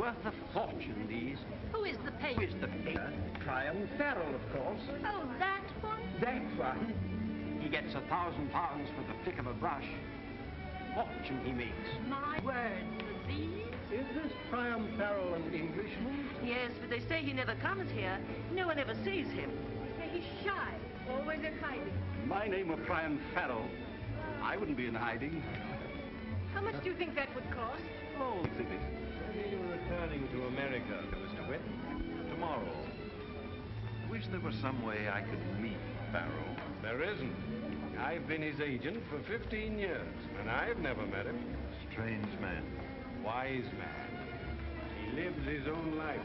Worth a fortune, these. Who is the Who is painter? the painter? Priam Farrell, of course. Oh, that one? That one. He gets £1,000 for the flick of a brush. Fortune he makes. My word, these? Is this Priam Farrell an Englishman? Yes, but they say he never comes here. No one ever sees him. They say he's shy, always in hiding. My name were Priam Farrell. I wouldn't be in hiding. How much do you think that would cost? Oh, exhibit. When are you returning to America, Mr. Witt? Tomorrow. I wish there was some way I could meet Farrell. There isn't. I've been his agent for 15 years, and I've never met him. Strange man. Wise man. He lives his own life.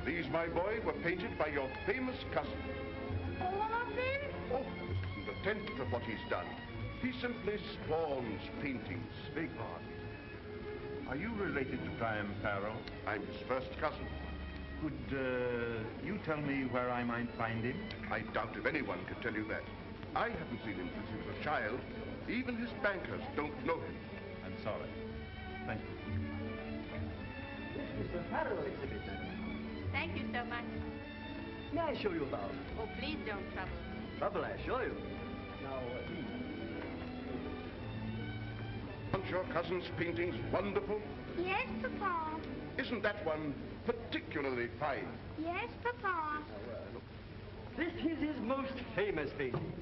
These, my boy, were painted by your famous cousin. All of them? Oh, the tenth of what he's done. He simply spawns paintings. Beg pardon. Are you related to Priam Farrell? I'm his first cousin. Could you tell me where I might find him? I doubt if anyone can tell you that. I haven't seen him since he was a child. Even his bankers don't know him. I'm sorry. Thank you. This is the Farrell exhibit. Thank you so much. May I show you about? Oh, please don't trouble. Trouble, I assure you. Now, these. Aren't your cousin's paintings wonderful? Yes, Papa. Isn't that one particularly fine? Yes, Papa. This is his most famous painting.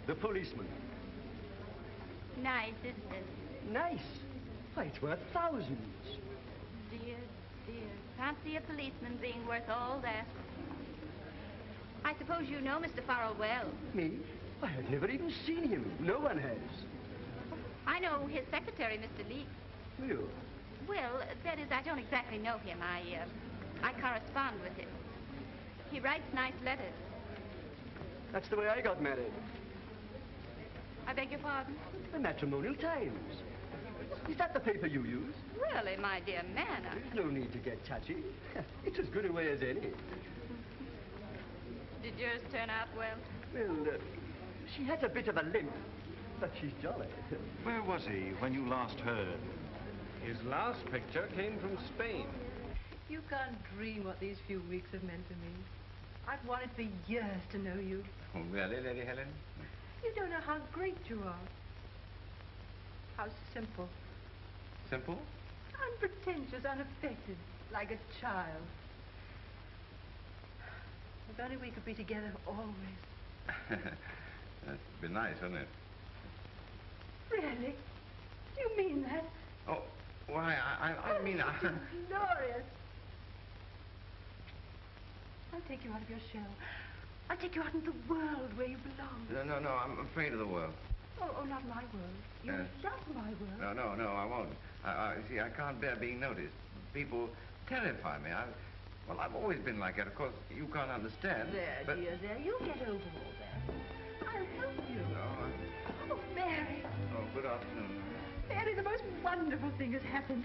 The Policeman. Nice, isn't it? Nice. Why, it's worth thousands. Dear, dear. Can't see a policeman being worth all that. I suppose you know Mr. Farrell well. Me? Why, I've never even seen him. No one has. I know his secretary, Mr. Lee. You? Well, that is, I don't exactly know him. I correspond with him. He writes nice letters. That's the way I got married. I beg your pardon? The Matrimonial Times. Is that the paper you use? Really, my dear man, There's no need to get touchy. It's as good a way as any. Did yours turn out well? Well, she has a bit of a limp, but she's jolly. Where was he when you last heard? His last picture came from Spain. You can't dream what these few weeks have meant to me. I've wanted for years to know you. Oh, really, Lady Helen? You don't know how great you are. How simple. Simple? Unpretentious, unaffected, like a child. If only we could be together always. That'd be nice, wouldn't it? Really? Do you mean that? Oh, why, I mean... It's glorious. I'll take you out of your shell. I'll take you out into the world where you belong. No, I'm afraid of the world. Oh, not my world. You love my world. No, I won't. See, I can't bear being noticed. People terrify me. Well, I've always been like that. Of course, you can't understand. There, but... dear, there. You'll get over all that. I'll help you. No, Oh, Mary. Oh, good afternoon. Mary, the most wonderful thing has happened.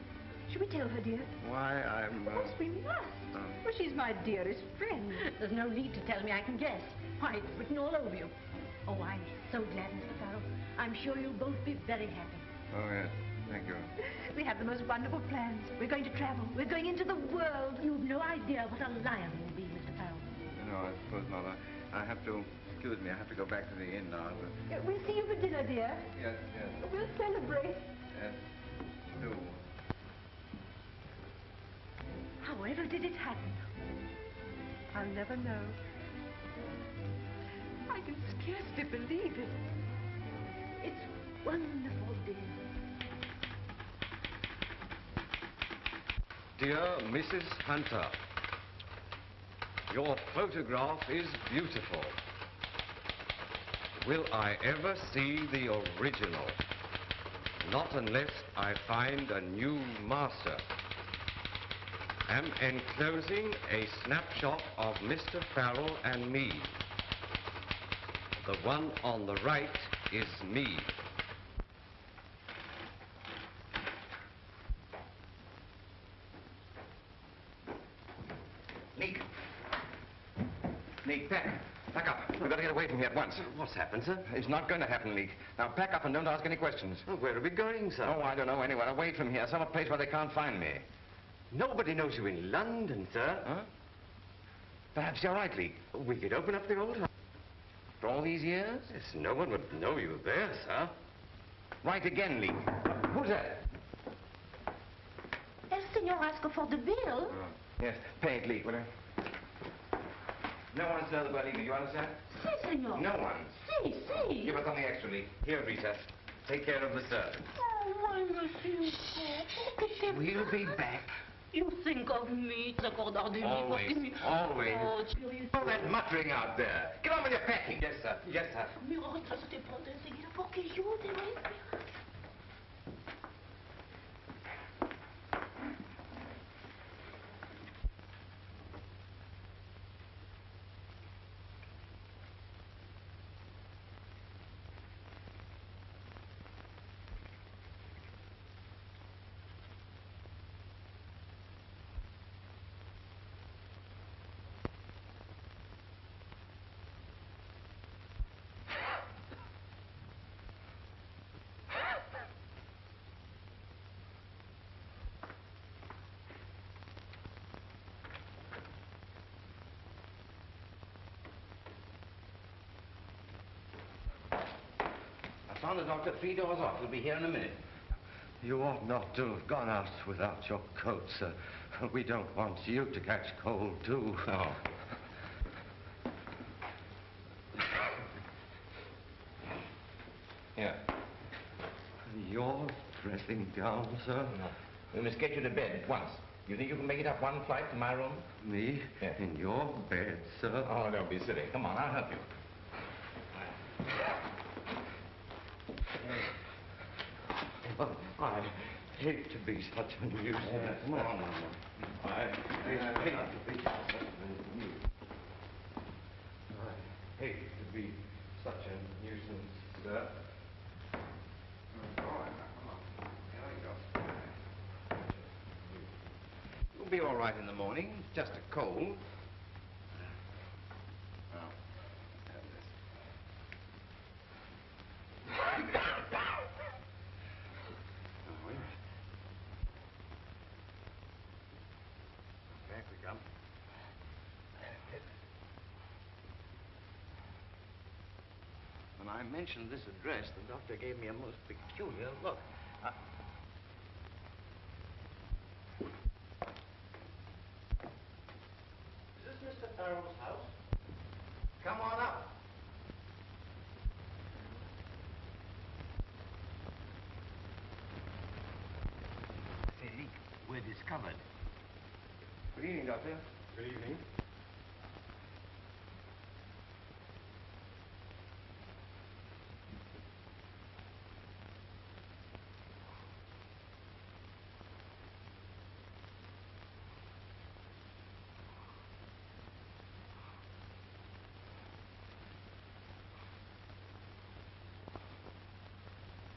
Should we tell her, dear? Why, I'm... Of course we must. Well, she's my dearest friend. There's no need to tell me. I can guess. Why, it's written all over you. Oh, I'm so glad, Mr. Farrell. I'm sure you'll both be very happy. Oh, yes. Thank you. We have the most wonderful plans. We're going to travel. We're going into the world. You've no idea what a lion will be, Mr. Farrell. No, I suppose not. I have to... Excuse me, I have to go back to the inn now. We'll see you for dinner, dear. Yes. We'll celebrate. Yes, do. However did it happen? I'll never know. I can scarcely believe it. It's wonderful, dear. Dear Mrs. Hunter, your photograph is beautiful. Will I ever see the original? Not unless I find a new master. Am enclosing a snapshot of Mr. Farrell and me. The one on the right is me. Nick, back. Pack up. We've got to get away from here at once. What's happened, sir? It's not going to happen, Leek. Now, pack up and don't ask any questions. Oh, where are we going, sir? Oh, I don't know. Anywhere away from here. Some place where they can't find me. Nobody knows you in London, sir. Huh? Perhaps you're right, Leek. We could open up the old house. For all these years? Yes, no one would know you there, sir. Right again, Leek. Who's that? El Senor asked for the bill. Yes, pay it, Leek, will you? No one's know the bill either, you understand? Si, senor. No one. Si, si. Give us something extra, Leek. Here, Rita. Take care of the servants. Oh, why, monsieur? We'll be back. You think of me, Always, always. Oh, curious. All that muttering out there. Get on with your packing. Yes, sir. Yes, sir. Me retrasaste pronto enseguida porque yo debo esperar. I found the doctor 3 doors off. He'll be here in a minute. You ought not to have gone out without your coat, sir. We don't want you to catch cold, too. Oh. Here. Your dressing gown, sir? No. We must get you to bed at once. You think you can make it up one flight to my room? Me? Yes. In your bed, sir? Oh, don't be silly. Come on, I'll help you. Oh, I hate to be such a nuisance. Come on. I hate to be such a nuisance. I hate to be such a nuisance, sir. You'll be all right in the morning. It's just a cold. Back we come. When I mentioned this address, the doctor gave me a most peculiar look. Is this Mr. Farrell's house? Come on up. See, we're discovered. Good evening, Doctor. Good evening.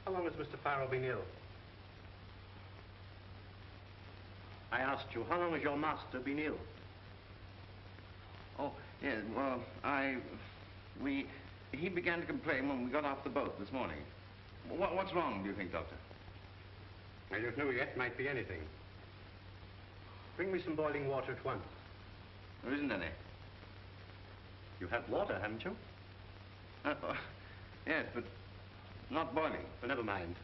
How long has Mr. Farrell been ill? I asked you, how long has your master been ill? Oh, yes, well, he began to complain when we got off the boat this morning. What's wrong, do you think, Doctor? I don't know yet. Might be anything. Bring me some boiling water at once. There isn't any. You have water, haven't you? Yes, but not boiling. But never mind.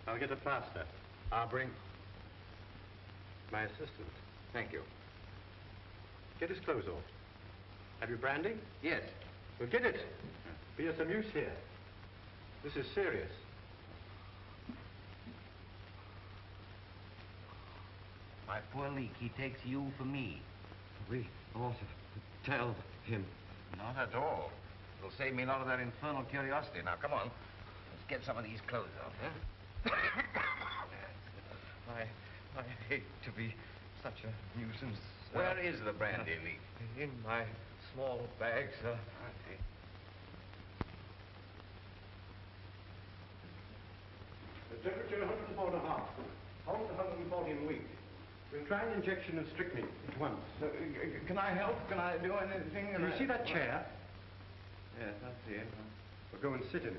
I'll get a plaster. I'll bring my assistant. Thank you. Get his clothes off. Have you brandy? Yes. Well, get it. Be of some use here. This is serious. My poor Leek, he takes you for me. We ought to tell him. Not at all. It'll save me a lot of that infernal curiosity. Now, come on. Let's get some of these clothes off, huh? I hate to be such a nuisance. Where is the brandy, Leek? In my small bag, sir. Okay. The temperature 104.5. Pulse 140 in a week. We'll try an injection of strychnine at once. Can I help? Can I do anything? Do you see that chair? Yes, I see it. Well, go and sit in it.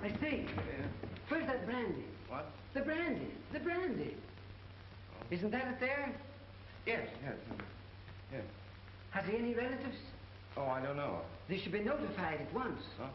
I say, where's that brandy? What? The brandy. The brandy. Oh. Isn't that it there? Yes, yes. Yes. Has he any relatives? Oh, I don't know. They should be notified at once. Huh?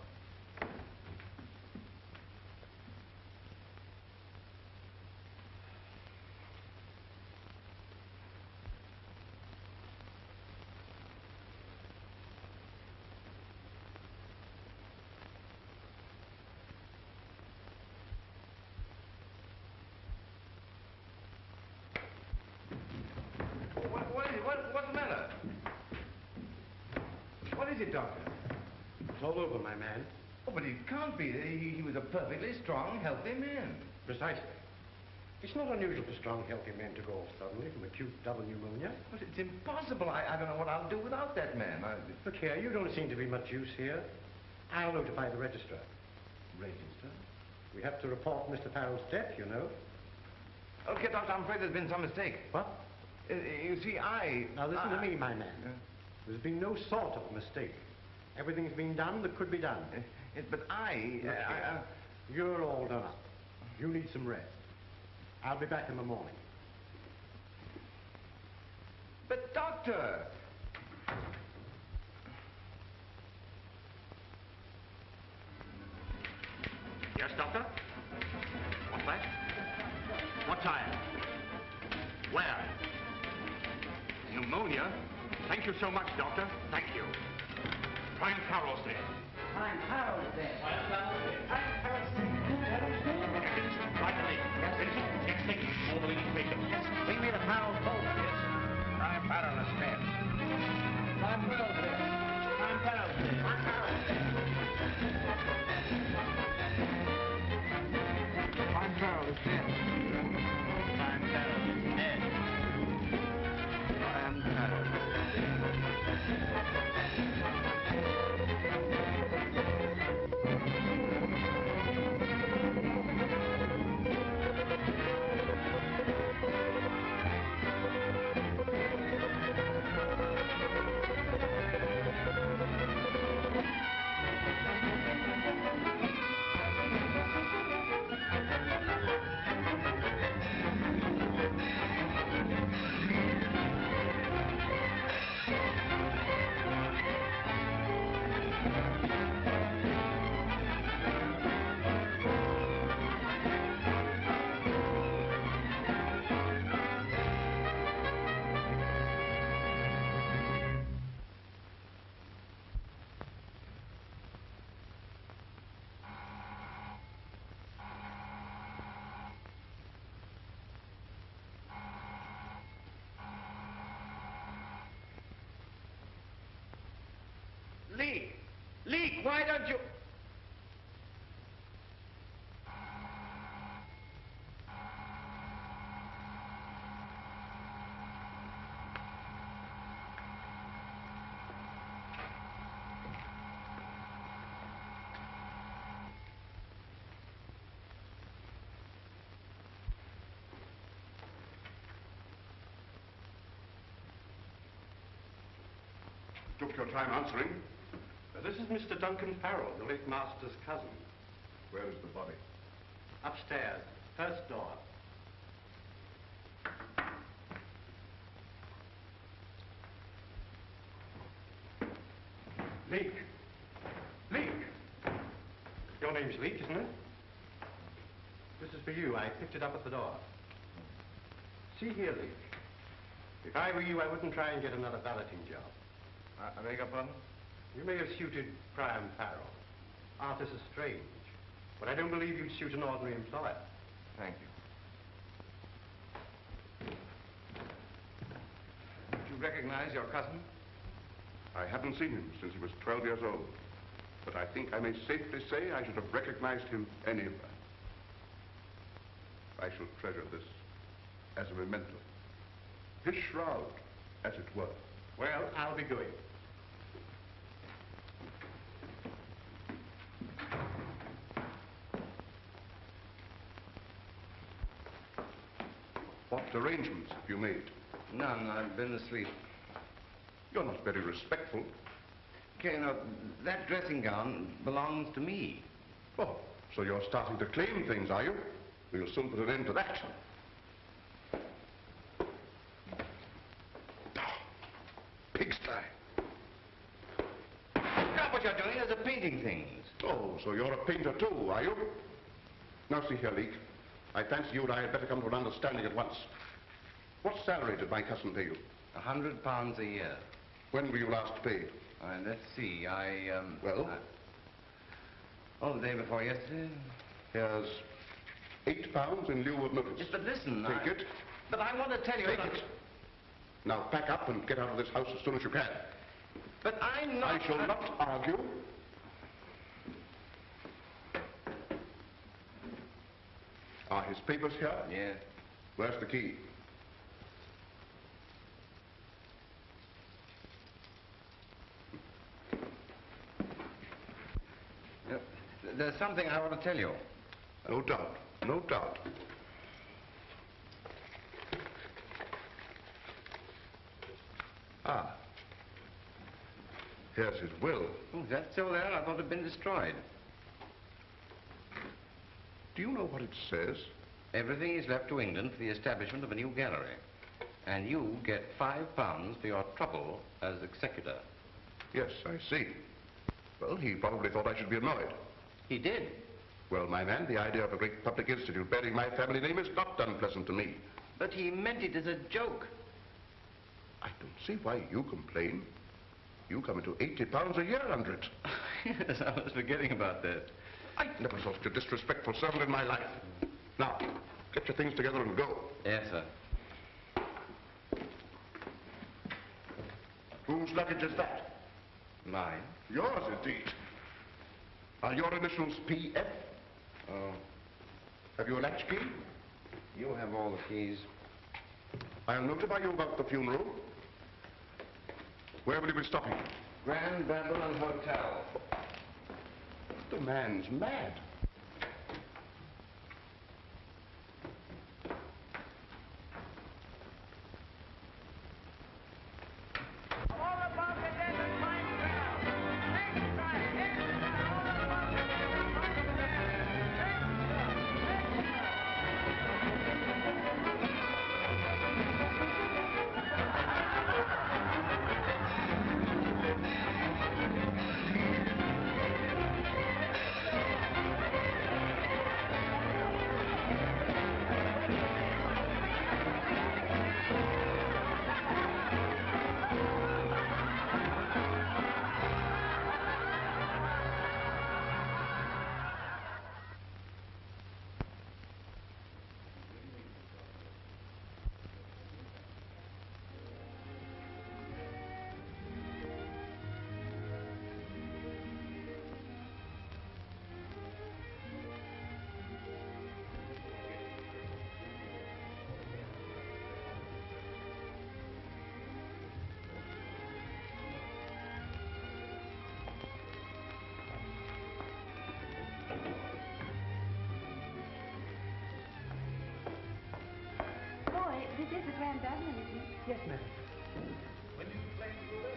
What's the matter? What is it, Doctor? It's all over, my man. Oh, but it can't be. He was a perfectly strong, healthy man. Precisely. It's not unusual for strong, healthy men to go off suddenly from acute double pneumonia. But it's impossible. I don't know what I'll do without that man. Look here, you don't seem to be much use here. I'll notify the registrar. Register? We have to report Mr. Farrell's death, you know. Okay, Doctor, I'm afraid there's been some mistake. What? You see, Now listen to me, my man. There's been no sort of mistake. Everything's been done that could be done. But You're all done up. You need some rest. I'll be back in the morning. But, Doctor! Yes, Doctor? What's that? What time? Where? Pneumonia? Thank you so much, Doctor. Thank you. Prime Farrell's dead. Prime Farrell's dead. Prime Farrell's dead. Vincent, right away. Yes, Vincent. Get things. All the leading patient. Yes. Bring me the Farrell boat. Yes. Prime Farrell is dead. Prime Farrell's dead. Prime Farrell's dead. Prime Farrell's dead. Prime Farrell is dead. Prime Farrell is dead. Prime Farrell is Leak, why don't you... Took your time answering. This is Mr. Duncan Farrell, the late master's cousin. Where is the body? Upstairs, first door. Leak. Leak. Your name's Leak, isn't it? This is for you. I picked it up at the door. See here, Leak. If I were you, I wouldn't try and get another balloting job. I beg your pardon? You may have suited Priam Farrell. Arthur's is strange, but I don't believe you'd suit an ordinary employer. Thank you. Do you recognize your cousin? I haven't seen him since he was 12 years old, but I think I may safely say I should have recognized him anywhere. I shall treasure this as a memento. His shroud, as it were. Well, I'll be going. What arrangements have you made? None. I've been asleep. You're not very respectful. Okay, now, that dressing gown belongs to me. Oh, so you're starting to claim things, are you? We'll soon put an end to that. Pigsty. Now, what you're doing is a painting things. Oh, so you're a painter too, are you? Now, see here, Leek. I fancy you and I had better come to an understanding at once. What salary did my cousin pay you? £100 a year. When were you last paid? Let's see, Well? Oh, the day before yesterday. Here's £8 in lieu of notice. Yes, but listen, Take it. But I want to tell you... Take it. Now, pack up and get out of this house as soon as you can. But I'm not... I shall not argue. Are his papers here? Yes. Where's the key? There's something I want to tell you. No doubt. No doubt. Ah. Here's his will. Oh, is that still there? I thought it had been destroyed. Do you know what it says? Everything is left to England for the establishment of a new gallery. And you get £5 for your trouble as executor. Yes, I see. Well, he probably thought I should be annoyed. He did. Well, my man, the idea of a great public institute bearing my family name is not unpleasant to me. But he meant it as a joke. I don't see why you complain. You come into £80 a year under it. Yes, I was forgetting about that. I never saw such a disrespectful servant in my life. Now, get your things together and go. Yes, sir. Whose luggage is that? Mine? Yours, indeed. Are your initials P.F.? Oh. Have you a latch key? You have all the keys. I'll notify you about the funeral. Where will you be stopping? Grand Babylon Hotel. The man's mad. This is the Grand Babylon, isn't it? Yes, ma'am. When do you plan to go away?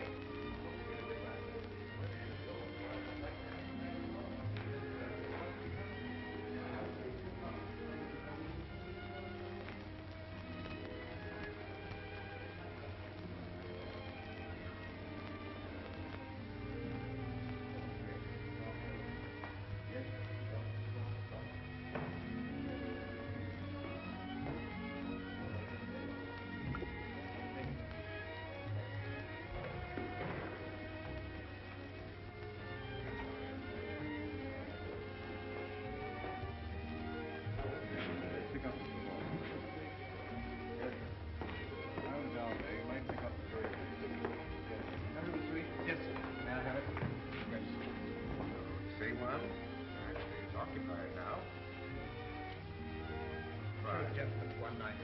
Just for one night.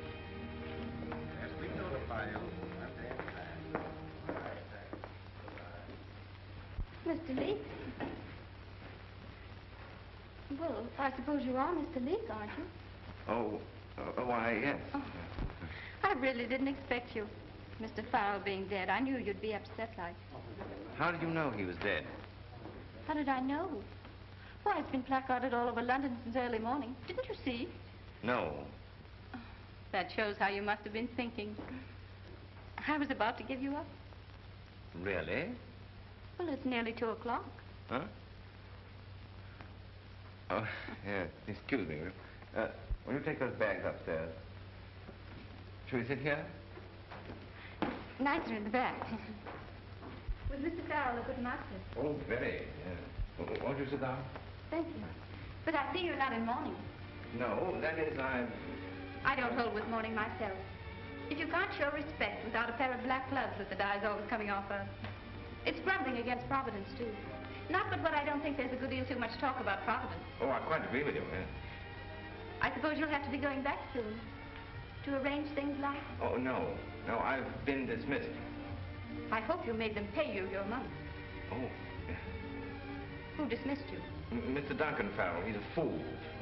Yes, we notify you. Mr. Leek. Well, I suppose you are Mr. Leek, aren't you? Oh, why, yes. Oh, I really didn't expect you. Mr. Farrell being dead, I knew you'd be upset like. How did you know he was dead? How did I know? Why, it's been placarded all over London since early morning. Didn't you see? No. That shows how you must have been thinking. I was about to give you up. Really? Well, it's nearly 2 o'clock. Huh? Oh, yeah. Excuse me. Will you take those bags upstairs? Shall we sit here? Nicer in the back. Was Mr. Farrell a good master? Oh, very. Yeah. Won't you sit down? Thank you. But I see you're not in mourning. No, that is, I don't hold with mourning myself. If you can't show respect without a pair of black gloves that the dye's always coming off of, it's grumbling against Providence, too. Not but what I don't think there's a good deal too much talk about Providence. Oh, I quite agree with you, yeah. I suppose you'll have to be going back soon to arrange things like. Oh, no. No, I've been dismissed. I hope you made them pay you your money. Oh. Yeah. Who dismissed you? Mr. Duncan Farrell. He's a fool.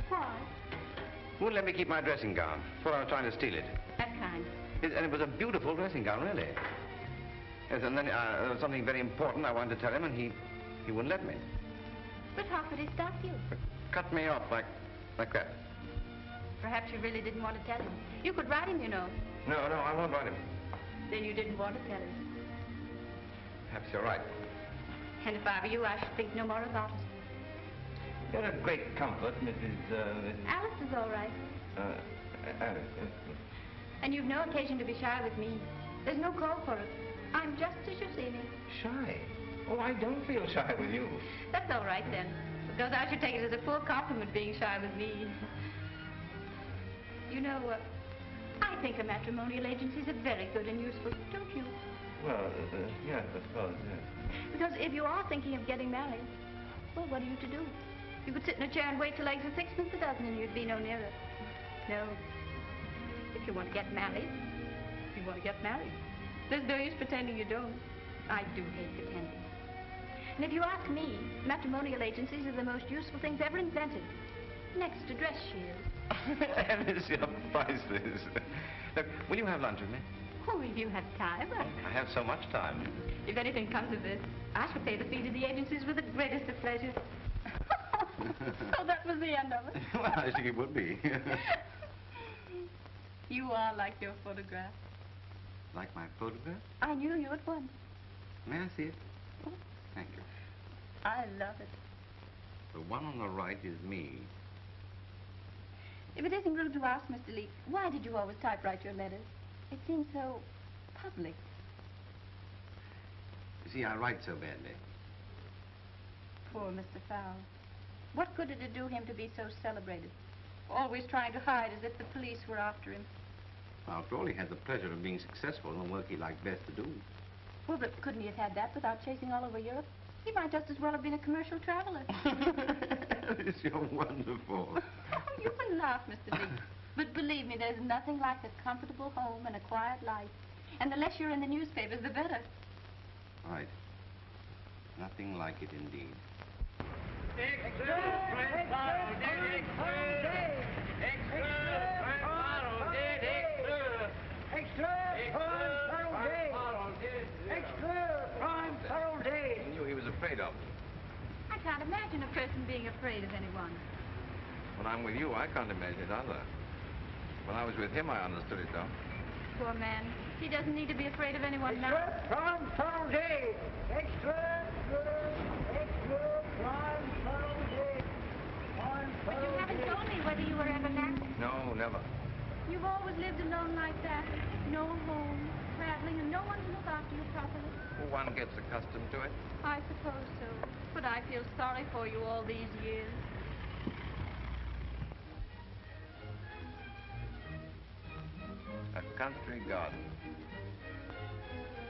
Why? Wouldn't let me keep my dressing gown. Thought I was trying to steal it. That kind. And it was a beautiful dressing gown, really. Yes, and then there was something very important I wanted to tell him, and he wouldn't let me. But how could he stop you? Cut me off like that. Perhaps you really didn't want to tell him. You could write him, you know. No, I won't write him. Then you didn't want to tell him. Perhaps you're right. And if I were you, I should think no more about it. You're a great comfort, Mrs. Alice is all right. Alice. And you've no occasion to be shy with me. There's no call for it. I'm just as you see me. Shy? Oh, I don't feel shy with you. That's all right, then. Because I should take it as a poor compliment being shy with me. You know, I think a matrimonial agency is very good and useful, don't you? Well, yes, I suppose, yes. Because if you are thinking of getting married, well, what are you to do? You could sit in a chair and wait till eggs are sixpence a dozen and you'd be no nearer. No. If you want to get married, you want to get married. There's no use pretending you don't. I do hate pretending. And if you ask me, matrimonial agencies are the most useful things ever invented. Next to dress shields. Alice, you're priceless. Look, will you have lunch with me? Oh, if you have time. I have so much time. If anything comes of this, I shall pay the fee to the agencies with the greatest of pleasure. So that was the end of it. Well, I think it would be. You are like your photograph. Like my photograph? I knew you at once. May I see it? Thank you. I love it. The one on the right is me. If it isn't rude to ask, Mr. Leek, why did you always typewrite your letters? It seems so public. You see, I write so badly. Poor Mr. Farrell. What good did it do him to be so celebrated? Always trying to hide as if the police were after him. After all, he had the pleasure of being successful in the work he liked best to do. Well, but couldn't he have had that without chasing all over Europe? He might just as well have been a commercial traveler. Alice, you're wonderful. Oh, you can laugh, Mr. Leek. But believe me, there's nothing like a comfortable home and a quiet life. And the less you're in the newspapers, the better. Right. Nothing like it indeed. I knew he was afraid of. I can't imagine a person being afraid of anyone. When I'm with you, I can't imagine it either. When I was with him, I understood it, though. Poor man. He doesn't need to be afraid of anyone now. Prime Federal Day! Extra prime Federal Day! But you haven't told me whether you were ever married. No, never. You've always lived alone like that. No home, traveling, and no one to look after you properly. Well, one gets accustomed to it. I suppose so. But I feel sorry for you all these years. A country garden.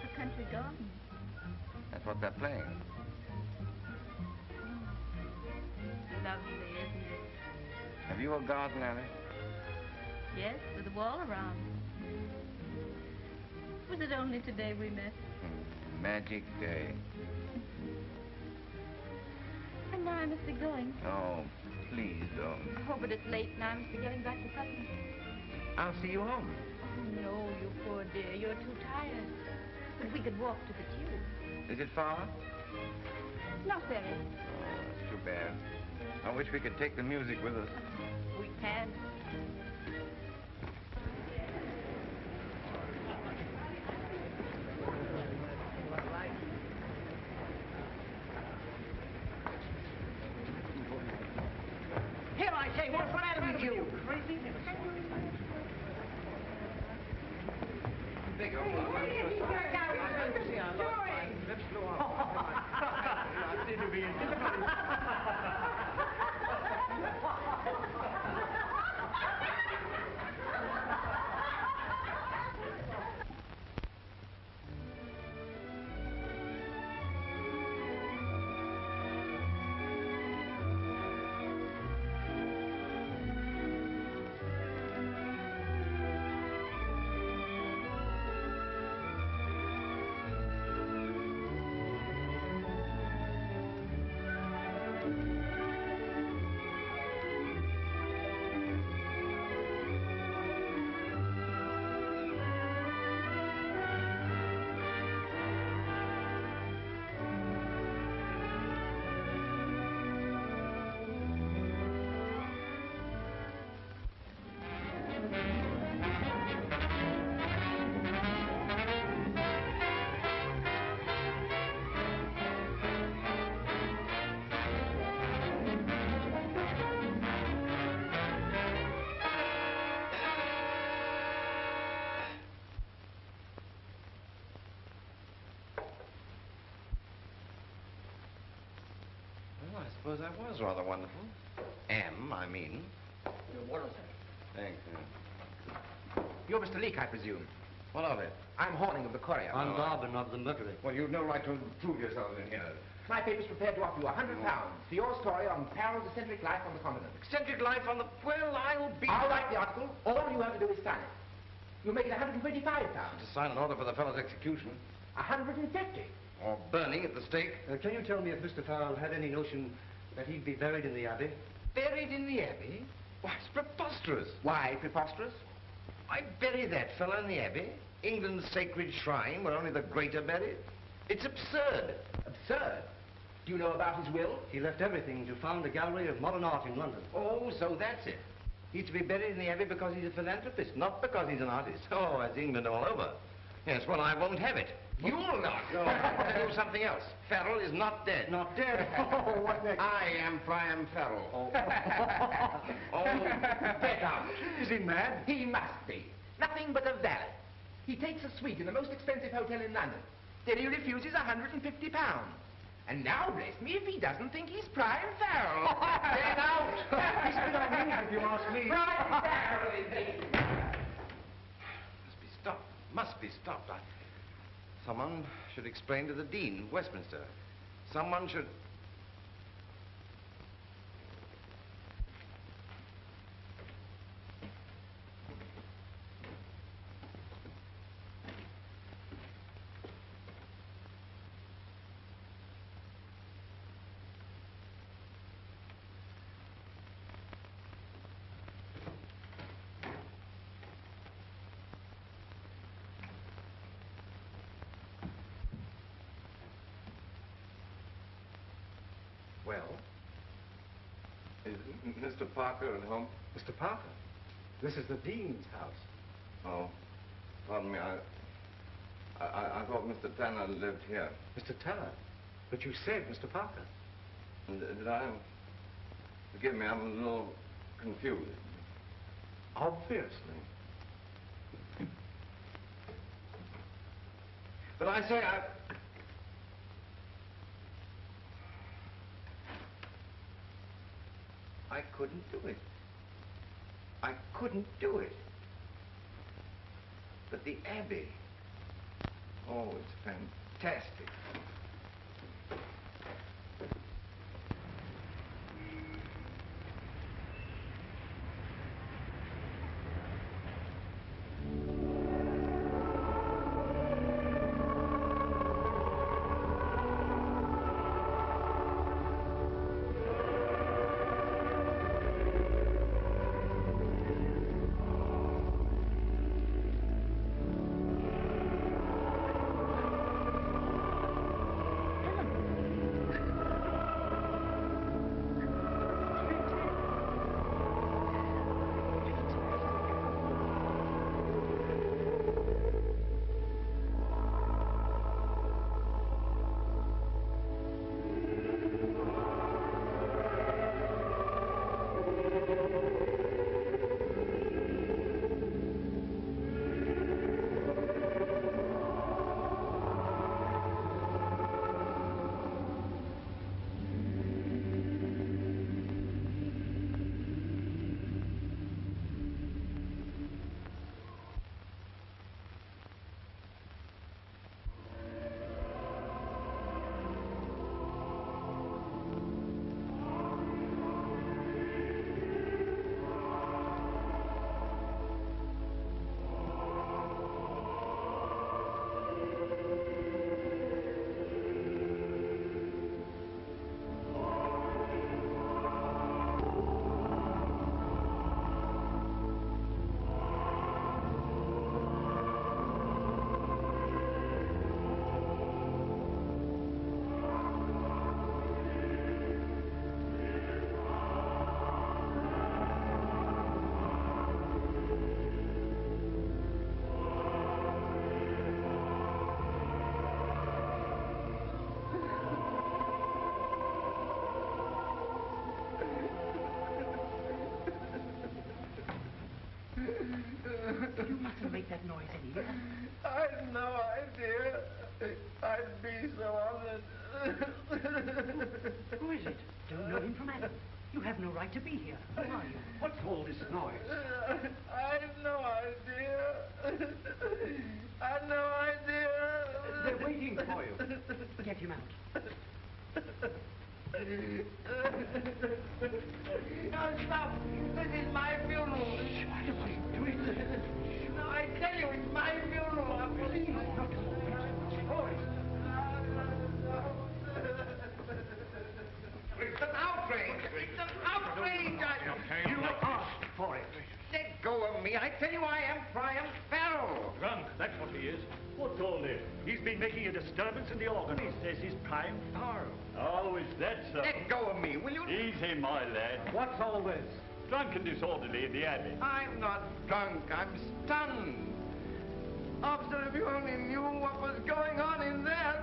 A country garden. That's what they're playing. Lovely, isn't it? Have you a garden, Alice? Yes, with a wall around. Was it only today we met? Magic day. time now. I must be going. Oh, please don't. Oh, but it's late now. I must be getting back to Sutton. I'll see you home. Oh, no, you poor dear. You're too tired. But we could walk to the tube. Is it far? Not very. Oh, it's too bad. I wish we could take the music with us. We can. Here, I say, what's the matter with you? Big old Let's blow off. Did you be Well, I suppose that was rather wonderful. I mean. What is it? Thank you. You're Mr. Leake, I presume. What of it? I'm Horning of the Courier. I'm Garvin of the Mercury. Well, you've no right to intrude yourselves in here. My paper's prepared to offer you £100 for your story on Farrell's eccentric life on the continent. Eccentric life on the... Well, I'll be... I'll write the article. All you have to do is sign it. You'll make it £125. To sign an order for the fellow's execution. 150. Or burning at the stake. Can you tell me if Mr. Farrell had any notion that he'd be buried in the Abbey? Buried in the Abbey? Why, it's preposterous. Why preposterous? Why bury that fellow in the Abbey? England's sacred shrine where only the great are buried? It's absurd. Absurd. Do you know about his will? He left everything to found a gallery of modern art in London. Oh, so that's it. He's to be buried in the Abbey because he's a philanthropist, not because he's an artist. Oh, that's England all over. Yes, well, I won't have it. You'll not. No. I'll do something else. Farrell is not dead. Not dead? Oh, what next? I am Priam Farrell. Oh. Oh, get out. Is he mad? He must be. Nothing but a valet. He takes a suite in the most expensive hotel in London. Then he refuses £150. And now, bless me, if he doesn't think he's Priam Farrell. Get out. He's been unusual, if you ask me. Priam Farrell, indeed. Must be stopped. Must be stopped. Someone should explain to the Dean of Westminster. Someone should... Well? Is Mr. Parker at home? Mr. Parker, this is the Dean's house. Oh, pardon me. I thought Mr. Tanner lived here. Mr. Tanner? But you said Mr. Parker. Did I? Forgive me, I'm a little confused. Obviously. But I say, I couldn't do it. I couldn't do it. But the Abbey, oh, it's fantastic. make that noise anywhere. I'd no idea. I'd be so honored. Who is it? Don't know him from Adam. You have no right to be here. Who are you? What's all this noise? I've no idea. I've no idea. They're waiting for you. Get him out. No, stop. This is my funeral. What are you doing? No, I tell you, it's my funeral. Please, not It's an outrage. It's an outrage. You asked for it. Let go of me. I tell you, I am Priam Farrell. Drunk, that's what he is. What's all this? He's been making a disturbance in the organ. He says he's Priam Farrell. Oh, is that so? Let go of me, will you? Easy, my lad. What's all this? Drunk and disorderly in the abbey. I'm not drunk. I'm stunned. Officer, if you only knew what was going on in there.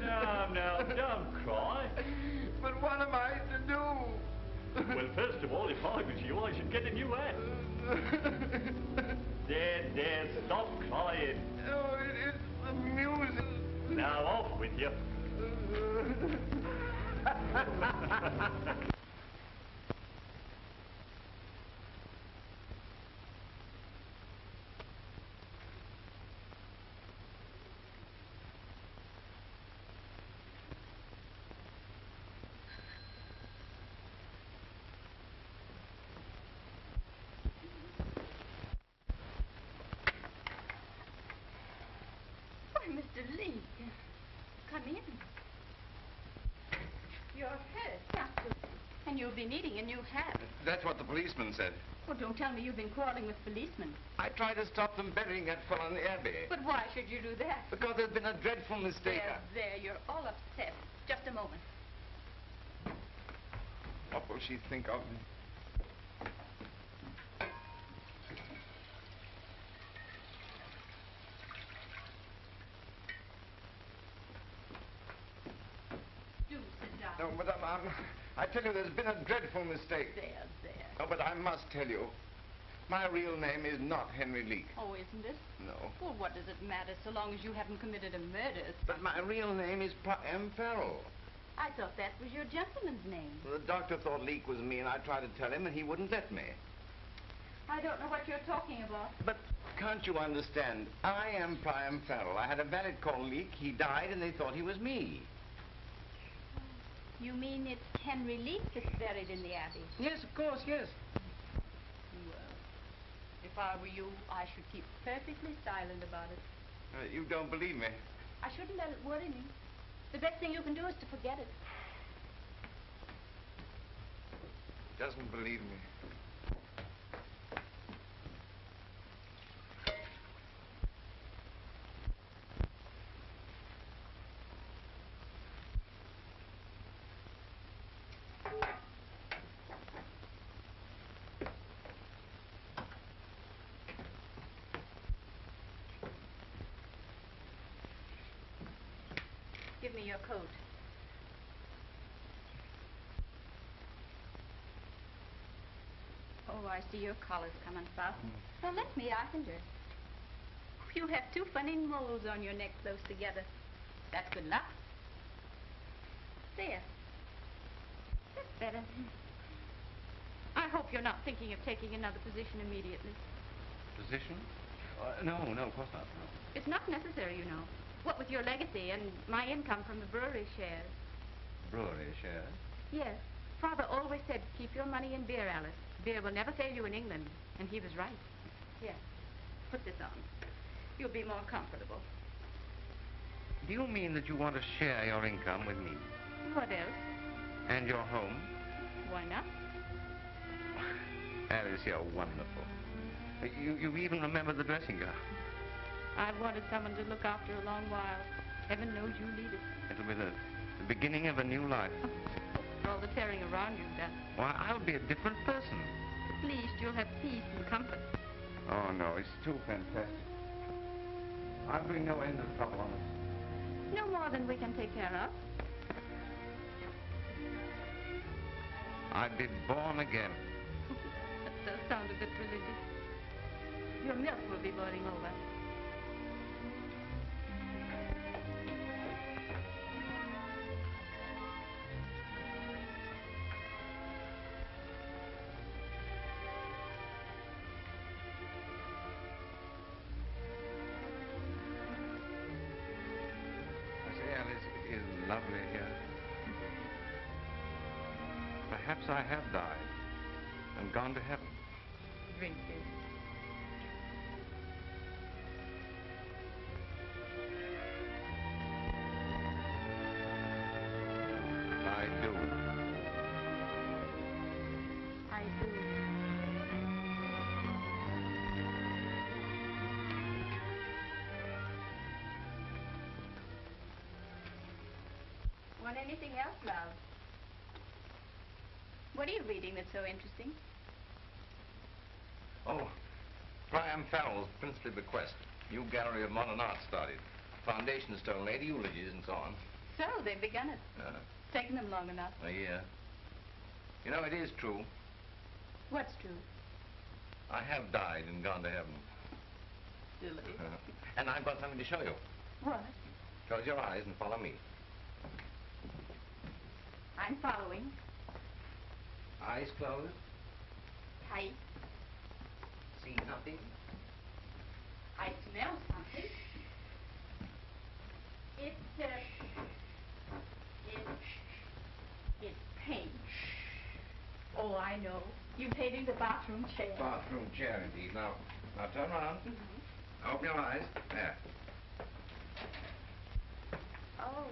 Now, don't cry. But what am I to do? Well, first of all, if I was you, I should get a new hat. There, stop crying. Oh, it's amusing. Now, off with you. Mr. Lee, come in. You're hurt, Doctor. And you'll be needing a new hat. That's what the policeman said. Well, don't tell me you've been quarreling with policemen. I tried to stop them burying that fellow in the abbey. But why should you do that? Because there's been a dreadful mistake. There, you're all upset. Just a moment. What will she think of me? No, but I tell you, there's been a dreadful mistake. There. No, but I must tell you, my real name is not Henry Leake. Oh, isn't it? No. Well, what does it matter so long as you haven't committed a murder? But my real name is Priam Farrell. I thought that was your gentleman's name. Well, the doctor thought Leake was me, and I tried to tell him, and he wouldn't let me. I don't know what you're talking about. But can't you understand? I am Priam Farrell. I had a valet called Leake. He died, and they thought he was me. You mean it's Henry Leake that's buried in the abbey? Yes, of course, yes. Well, if I were you, I should keep perfectly silent about it. You don't believe me? I shouldn't let it worry me. The best thing you can do is to forget it. Doesn't believe me. Give me your coat. Oh, I see your collar's come unfastened. Well, let me, I can do it. You have two funny moles on your neck close together. That's good luck. There. That's better. I hope you're not thinking of taking another position immediately. Position? No, of course not. No. It's not necessary, you know. What with your legacy and my income from the brewery shares. Brewery shares? Yes. Father always said, keep your money in beer, Alice. Beer will never fail you in England. And he was right. Here, put this on. You'll be more comfortable. Do you mean that you want to share your income with me? What else? And your home? Why not? Alice, you're wonderful. You even remember the dressing gown. I've wanted someone to look after a long while. Heaven knows you need it. It'll be the beginning of a new life. For all the tearing around you've done. Why, I'll be a different person. At least you'll have peace and comfort. Oh, no, it's too fantastic. I'll bring no end of trouble on us. No more than we can take care of. I've been born again. That does sound a bit religious. Your milk will be boiling over. It is lovely here. Perhaps I have died and gone to heaven. Drink this. I do. I do. Want anything else, love? What are you reading that's so interesting? Oh, Priam Farrell's Princely Bequest. New gallery of modern art started. Foundation stone laid, eulogies and so on. So, they've begun it. It's taken them long enough. A year. You know, it is true. What's true? I have died and gone to heaven. Silly. And I've got something to show you. What? Close your eyes and follow me. I'm following. Eyes closed. Tight. See nothing. I smell something. It's paint. Oh, I know. You painted the bathroom chair. Bathroom chair, indeed. Now turn around. Open your eyes. There. Oh.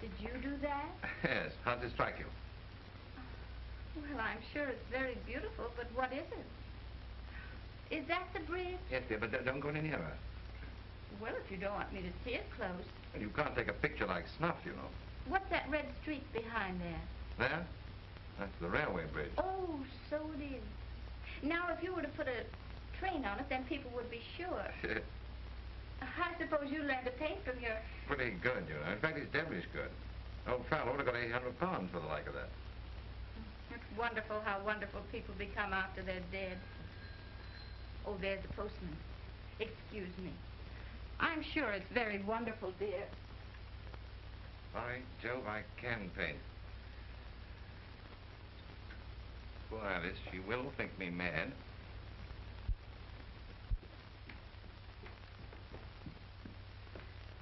Did you do that? Yes. How does it strike you? Well, I'm sure it's very beautiful, but what is it? Is that the bridge? Yes, dear, but don't go any nearer. Well, if you don't want me to see it close. Well, you can't take a picture like snuff, you know. What's that red streak behind there? There? That's the railway bridge. Oh, so it is. Now, if you were to put a train on it, then people would be sure. I suppose you learned to paint from your... Pretty good, you know. In fact, it's devilish good. Old fellow would have got £800 for the like of that. It's wonderful how wonderful people become after they're dead. Oh, there's the postman. Excuse me. I'm sure it's very wonderful, dear. By Jove, I can paint. Poor Alice, she will think me mad.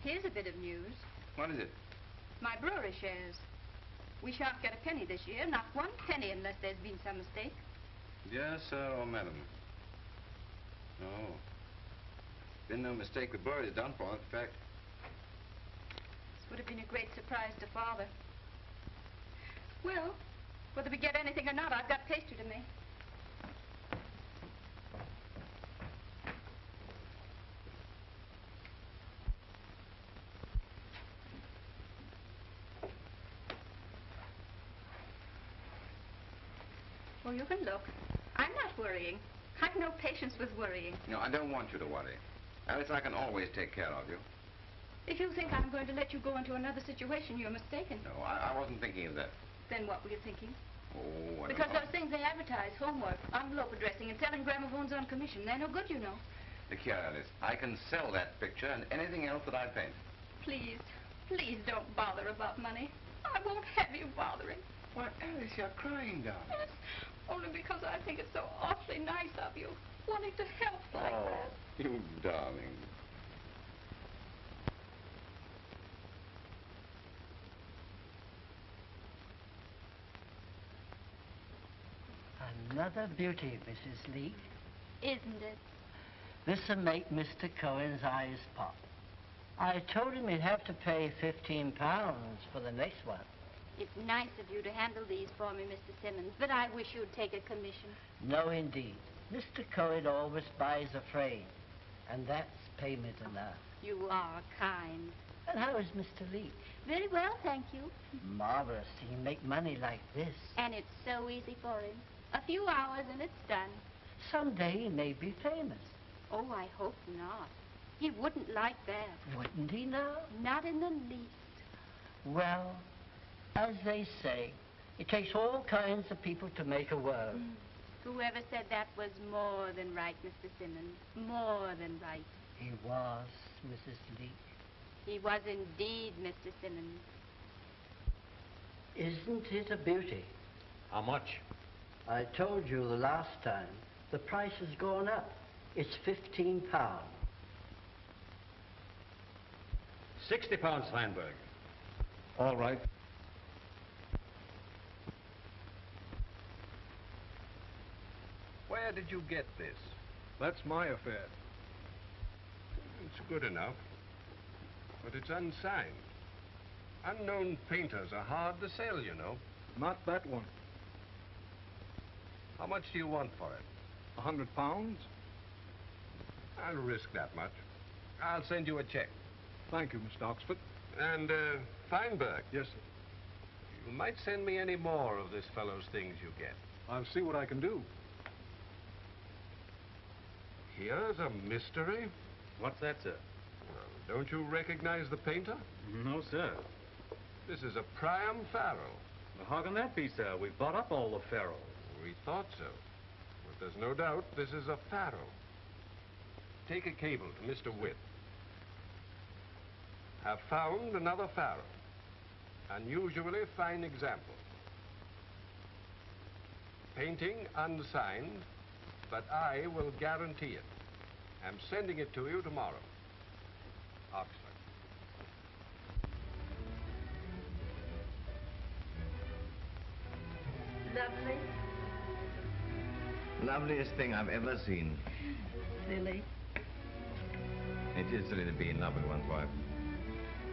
Here's a bit of news. What is it? My brewery shares. We shan't get a penny this year, not 1 penny unless there's been some mistake. Yes, sir, or madam? No. Been no mistake. The brewery's done for. In fact, This would have been a great surprise to Father. Well, whether we get anything or not, I've got pastry to make. Well, you can look. I'm not worrying. I've no patience with worrying. no, I don't want you to worry. Alice, I can always take care of you. If you think I'm going to let you go into another situation, you're mistaken. No, I wasn't thinking of that. Then what were you thinking? Oh, I Because don't know. those things they advertise, homework, envelope addressing, and selling gramophones on commission, they're no good, you know. Look here, Alice. I can sell that picture and anything else that I paint. Please, please don't bother about money. I won't have you bothering. Why, Alice, you're crying, darling. Yes, only because I think it's so awfully nice of you, wanting to help like that. You darling. Another beauty, Mrs. Leake. Isn't it? This'll make Mr. Cohen's eyes pop. I told him he'd have to pay £15 for the next one. It's nice of you to handle these for me, Mr. Simmons, but I wish you'd take a commission. No, indeed. Mr. Cohen always buys a frame, and that's payment enough. You are kind. And how is Mr. Leake? Very well, thank you. Marvelous. He can make money like this. And it's so easy for him. A few hours and it's done. Someday he may be famous. Oh, I hope not. He wouldn't like that. Wouldn't he now? Not in the least. Well, as they say, it takes all kinds of people to make a world. Whoever said that was more than right, Mr. Simmons. More than right. He was, Mrs. Leake. He was indeed, Mr. Simmons. Isn't it a beauty? How much? I told you the last time. The price has gone up. It's £15. £60, Steinberg. All right. Where did you get this? That's my affair. It's good enough, but it's unsigned. Unknown painters are hard to sell, you know. Not that one. How much do you want for it? £100? I'll risk that much. I'll send you a check. Thank you, Mr. Oxford. And, Feinberg. Yes, sir. You might send me any more of this fellow's things you get. I'll see what I can do. Here's a mystery. What's that, sir? Well, don't you recognize the painter? No, sir. This is a Priam Farrell. Well, how can that be, sir? We bought up all the Farrells. We thought so. But there's no doubt this is a Farrell. Take a cable to Mr. Witt. Have found another Farrell. Unusually fine example. Painting unsigned, but I will guarantee it. I'm sending it to you tomorrow. Oxford. Lovely. Loveliest thing I've ever seen. Silly. It is silly to be in love with one's wife.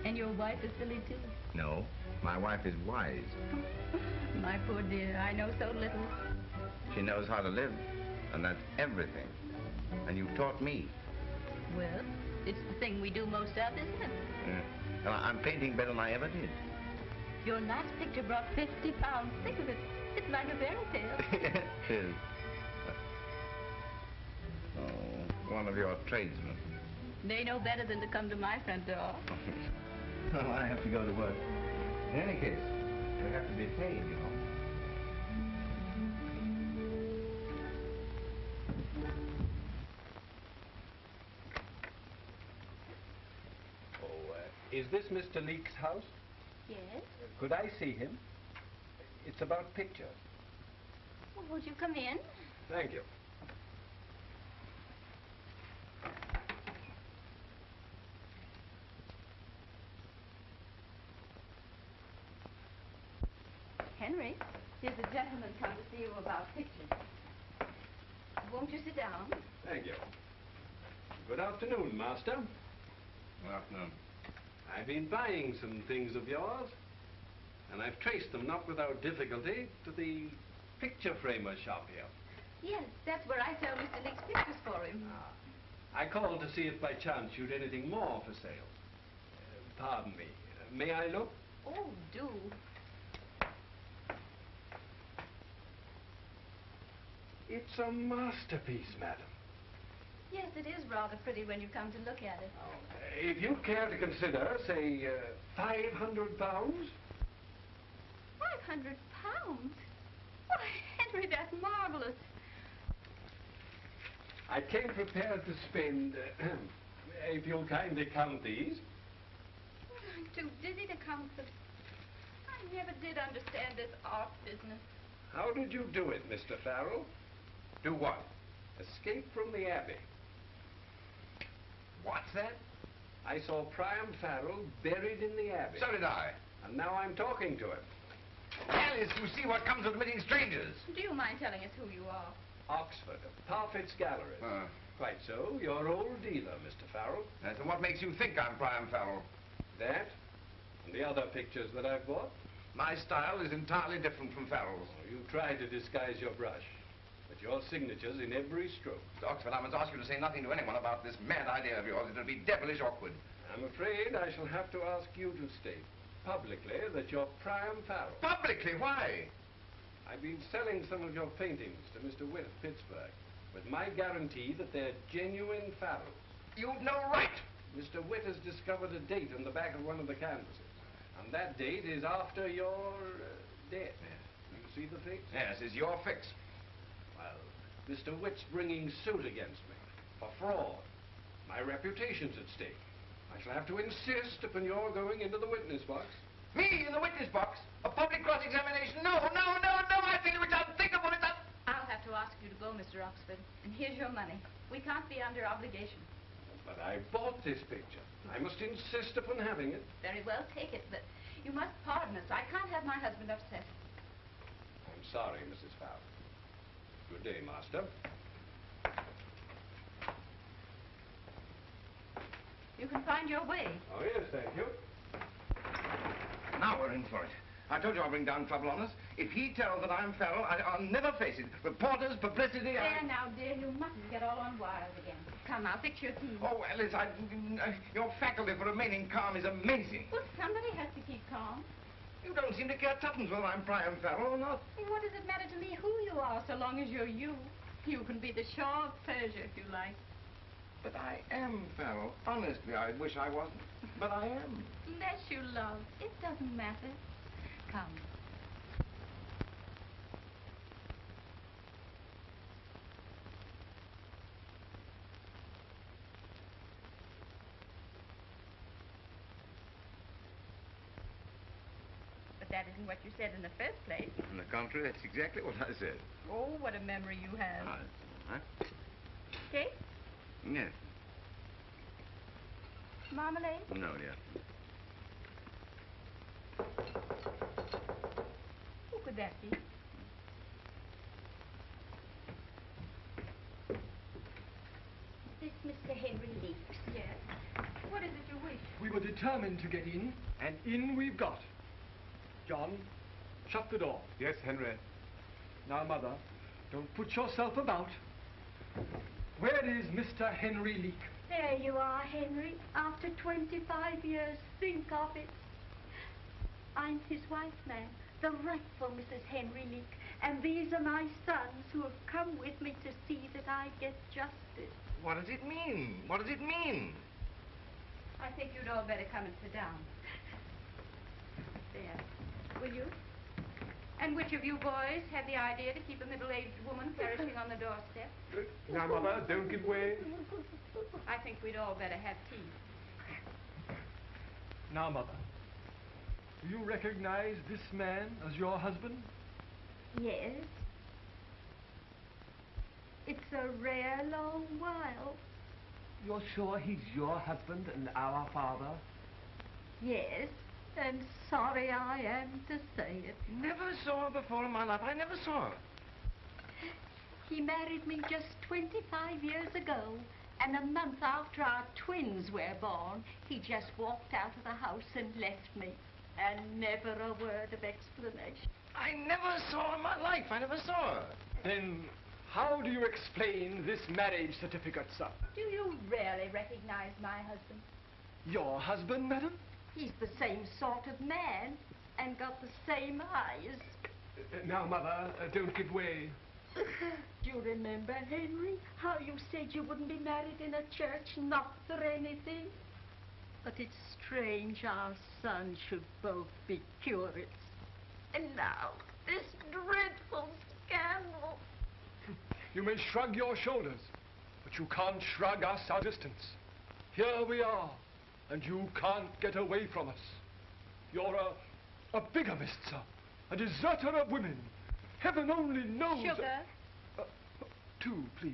And your wife is silly, too. No, my wife is wise. My poor dear, I know so little. She knows how to live, and that's everything. And you taught me. Well, it's the thing we do most of, isn't it? Yeah. Well, I'm painting better than I ever did. Your last picture brought £50. Think of it. It's like a fairy tale. It is. Oh, one of your tradesmen. They know better than to come to my front door. Well, I have to go to work. In any case, they have to be paid, you know. Is this Mr. Leake's house? Yes? Could I see him? It's about pictures. Well, won't you come in? Thank you. Henry, here's a gentleman come to see you about pictures. Won't you sit down? Thank you. Good afternoon, Master. Good afternoon. I've been buying some things of yours, and I've traced them, not without difficulty, to the picture framer shop here. Yes, that's where I sell Mr. Leake's pictures for him. I called to see if by chance you'd anything more for sale. Pardon me. May I look? Oh, do. It's a masterpiece, madam. Yes, it is rather pretty when you come to look at it. If you'd care to consider, say, £500? £500? Why, Henry, that's marvelous. I came prepared to spend, if you'll kindly count these. I'm too dizzy to count them. I never did understand this art business. How did you do it, Mr. Farrell? Do what? Escape from the Abbey. What's that? I saw Priam Farrell buried in the Abbey. So did I. And now I'm talking to him. Alice, you see what comes of meeting strangers. Do you mind telling us who you are? Oxford, of Parfit's Galleries. Quite so. Your old dealer, Mr. Farrell. Yes, and what makes you think I'm Priam Farrell? That and the other pictures that I've bought. My style is entirely different from Farrell's. You try to disguise your brush, but your signature's in every stroke. Mr. Oxford, I must ask you to say nothing to anyone about this mad idea of yours. It'll be devilish awkward. I'm afraid I shall have to ask you to state publicly that you're Priam Farrell. Publicly? Why? I've been selling some of your paintings to Mr. Witt of Pittsburgh with my guarantee that they're genuine Farrells. You've no right. Mr. Witt has discovered a date on the back of one of the canvases, and that date is after your death. Yes. You see the fix? Yes, it's your fix. Well, Mr. Witt's bringing suit against me for fraud. My reputation's at stake. I shall have to insist upon your going into the witness box. Me in the witness box? A public cross-examination? No, no, no, no, I feel it's unthinkable, it's I'll have to ask you to go, Mr. Oxford. And here's your money. We can't be under obligation. But I bought this picture. I must insist upon having it. Very well, take it, but you must pardon us. I can't have my husband upset. I'm sorry, Mrs. Fowler. Good day, Master. You can find your way. Oh, yes, thank you. Now we're in for it. I told you I'll bring down trouble on us. If he tells that I'm feral, I'll never face it. Reporters, publicity, There now, dear, you mustn't get all on wild again. Come, I'll fix your tea. Oh, Alice, your faculty for remaining calm is amazing. Well, somebody has to keep calm. You don't seem to care tuppence whether I'm Priam Farrell or not. Well, what does it matter to me who you are, so long as you're you? You can be the Shah of Persia if you like. But I am Farrell. Honestly, I wish I wasn't. But I am. Bless you, love. It doesn't matter. Come. But that isn't what you said in the first place. On the contrary, that's exactly what I said. Oh, what a memory you have. Huh? Cake? Yes. Marmalade? No, dear. Who could that be? This Mr. Henry Leeks. Yes. What is it you wish? We were determined to get in, and in we've got. John, shut the door. Yes, Henry. Now, Mother, don't put yourself about. Where is Mr. Henry Leek? There you are, Henry. After 25 years, think of it. I'm his wife, ma'am, the rightful Mrs. Henry Leek. And these are my sons who have come with me to see that I get justice. What does it mean? What does it mean? I think you'd all better come and sit down. There. Will you? And which of you boys had the idea to keep a middle-aged woman perishing on the doorstep? Now, Mother, don't give way. I think we'd all better have tea. Now, Mother, do you recognize this man as your husband? Yes. It's a rare long while. You're sure he's your husband and our father? Yes, and sorry I am to say it. Never saw her before in my life. I never saw her. He married me just 25 years ago, and a month after our twins were born, he just walked out of the house and left me. And never a word of explanation. I never saw her in my life. I never saw her. Then how do you explain this marriage certificate, sir? Do you really recognize my husband? Your husband, madam? He's the same sort of man, and got the same eyes. Now, Mother, don't give way. Do you remember, Henry, how you said you wouldn't be married in a church, not for anything? But it's strange our sons should both be curates. And now, this dreadful scandal. You may shrug your shoulders, but you can't shrug us our distance. Here we are, and you can't get away from us. You're a bigamist, sir, a deserter of women. Heaven only knows... Sugar? 2, please.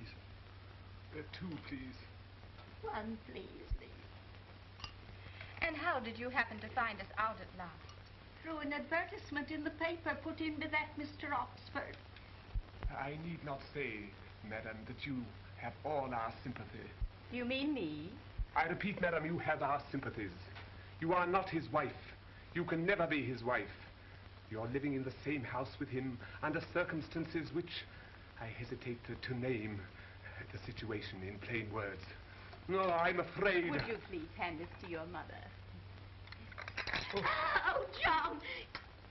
2, please. 1, please. And how did you happen to find us out at last? Through an advertisement in the paper put in by that Mr. Oxford. I need not say, madam, that you have all our sympathy. You mean me? I repeat, madam, you have our sympathies. You are not his wife. You can never be his wife. You're living in the same house with him under circumstances which I hesitate to name the situation in plain words. No, I'm afraid... Would you please hand this to your mother? Oh, John,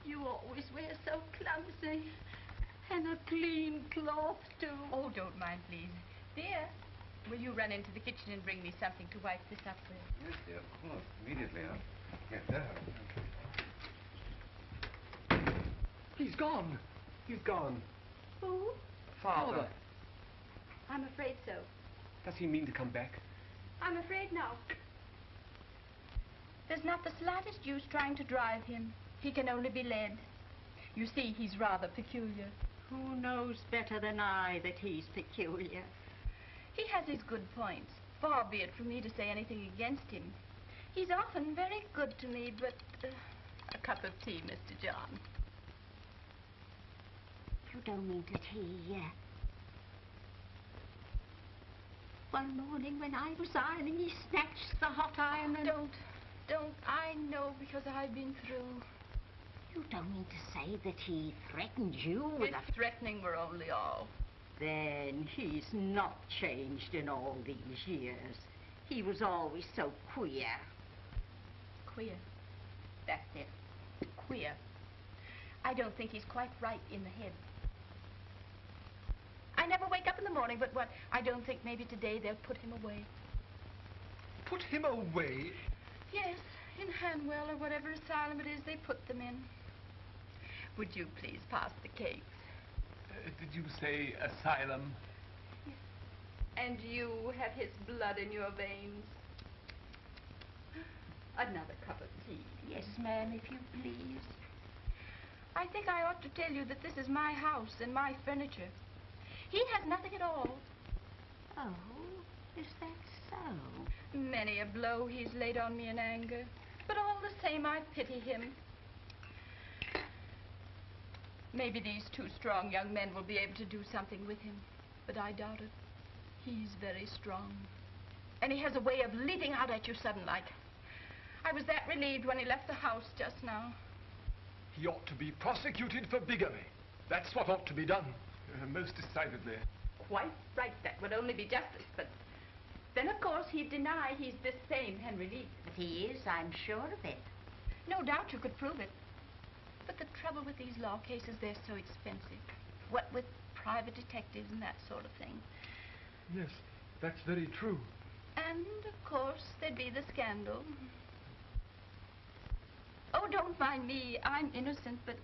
you always wear so clumsy. And a clean cloth, too. Oh, don't mind, please. Dear, will you run into the kitchen and bring me something to wipe this up with? Yes, dear, of course. Immediately, huh? Yes, there. He's gone. He's gone. Who? Father. I'm afraid so. Does he mean to come back? I'm afraid not. There's not the slightest use trying to drive him. He can only be led. You see, he's rather peculiar. Who knows better than I that he's peculiar? He has his good points. Far be it from me to say anything against him. He's often very good to me, but... a cup of tea, Mr. John. You don't mean to tea, One morning when I was ironing, he snatched the hot iron and... Don't. I know because I've been through. You don't mean to say that he threatened you with His threatening were only all. Then he's not changed in all these years. He was always so queer. Queer. That's it. Queer. I don't think he's quite right in the head. I never wake up in the morning, but what? I don't think maybe today they'll put him away. Put him away? Yes, in Hanwell or whatever asylum it is they put them in. Would you please pass the cakes? Did you say asylum? Yes. And you have his blood in your veins. Another cup of tea. Yes, ma'am, if you please. I think I ought to tell you that this is my house and my furniture. He has nothing at all. Oh, is that so? Many a blow he's laid on me in anger. But all the same, I pity him. Maybe these two strong young men will be able to do something with him. But I doubt it. He's very strong. And he has a way of leaping out at you sudden-like. I was that relieved when he left the house just now. He ought to be prosecuted for bigamy. That's what ought to be done. Most decidedly. Quite right. That would only be justice. But then, of course, he'd deny he's this same Henry Lee. But he is, I'm sure of it. No doubt you could prove it. But the trouble with these law cases, they're so expensive. What with private detectives and that sort of thing. Yes, that's very true. And, of course, there'd be the scandal. Oh, don't mind me. I'm innocent, but